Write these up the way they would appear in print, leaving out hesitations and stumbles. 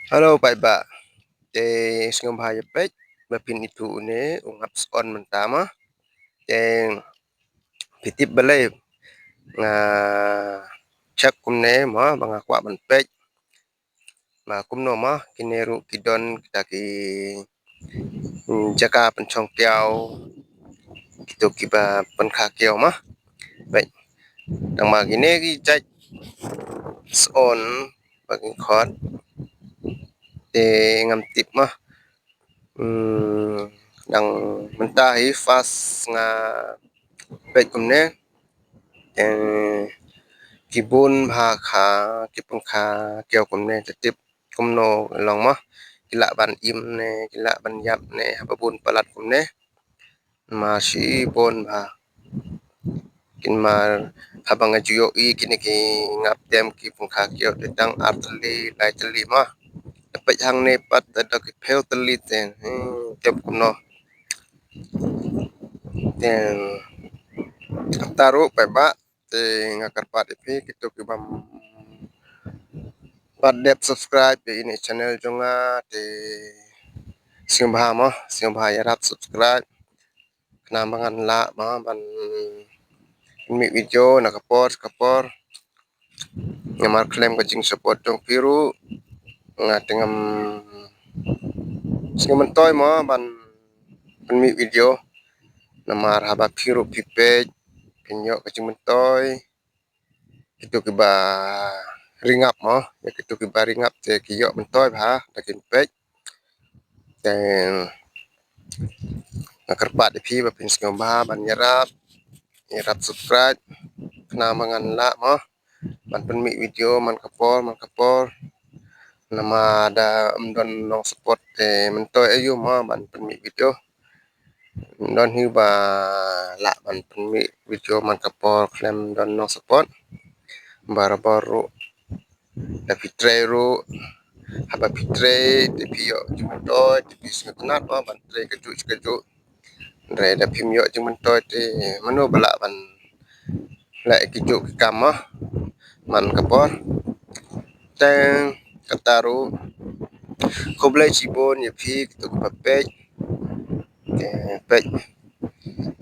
Halo Pak Iba, te singam bahaya pek, bapin itu ne ungap on mentama, te pitip balai nga cak kumne ma banga kwa ban pek, ma kumno ma kineru kidon kita ki jaka pencong tiao, kita kiba penkha kiao ma, baik, dang ma gine ki cak on bagi khot, te ngam tip ma, dang mentahi fas nga pek kumne, kibun bha kha kipun kha kiao kumne tetip kumno long ma kila ban im ne kila ban yap ne habun palat kumne ma si bon bha kin ma habang ajuyo I kini ki ngap tem ki pun kha kiao tetang artli lai tli ma dapat hang ne pat ada ki pheu tli ten tep kumno ten taruh pa ba te ngakar pat ipi kitu ki bam Padep subscribe ke ini channel jonga te sing bha ya rap subscribe kena bangan la ma ban mi video na kapor ngamar claim ka jing support tong piru ngatengam sing mentoy ma ban mi video namar haba piru pipe pinyo ka jing mentoy itu ke ba ringap ma ya itu ke ba ringap te kiyo mentoy bha takin pek ten nakarpat ipi ba pin sing ba ban yarap subscribe kena mangan la ma ban penmi video man kapor nama ada don long support te mentoy ayu ma ban penmi video don hi ba la ban penmi video man kapor claim don long support baru da fitre ru haba fitre te piyo mentoy te bisna kenat ma ban tre keju re da pimyo jeng mentoy te mano bala ban la keju kama man kapor teng kataru koblai cibon ya phi tu papek pek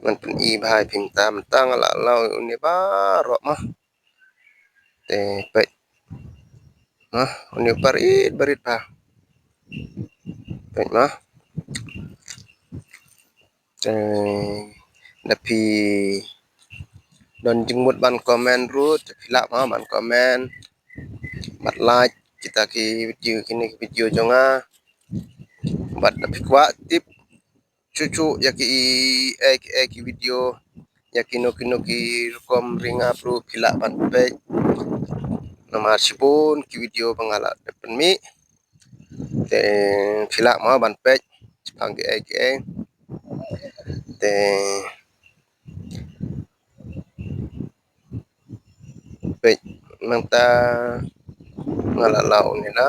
man pun I bhai phim tam tang la lau ni ba ro ma te pek ni barit pa pek ma te dapi don jengmut ban komen rut phila ma ban komen bat like kita ki video jonga bat dapi kwa tip cucu yaki ki video yaki no ki kom ringa pro phila ban pek nomor sipun ki video pangala depan mi te phila ma ban pek pang ki te pek manta ngala lau ni na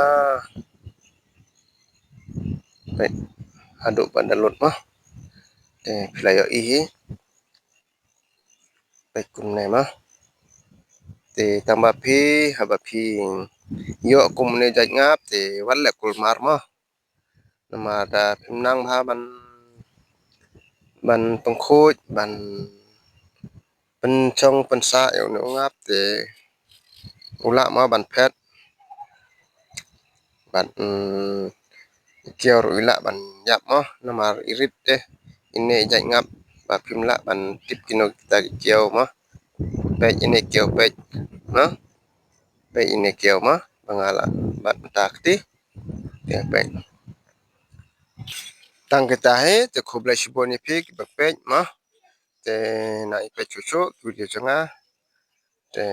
pek aduk pandalut ma te philayo I pek kumne ma te tambah phi haba phi yo kumne jat ngap te wal kul mar ma nama da pimnang bha ban pengkhoj ban pencong pensa yo ngap te ula ma ban phet ban kiao ru ila ban yap ma namar irit te ine jat ngap ba pimla ban tip kino kita kiao ma pek ini kiao pek na pek ini kiao ma bangala bat takti te pek tang kita he te khoblai shiboni pik ba pek ma te na ipe chuchu video jonga te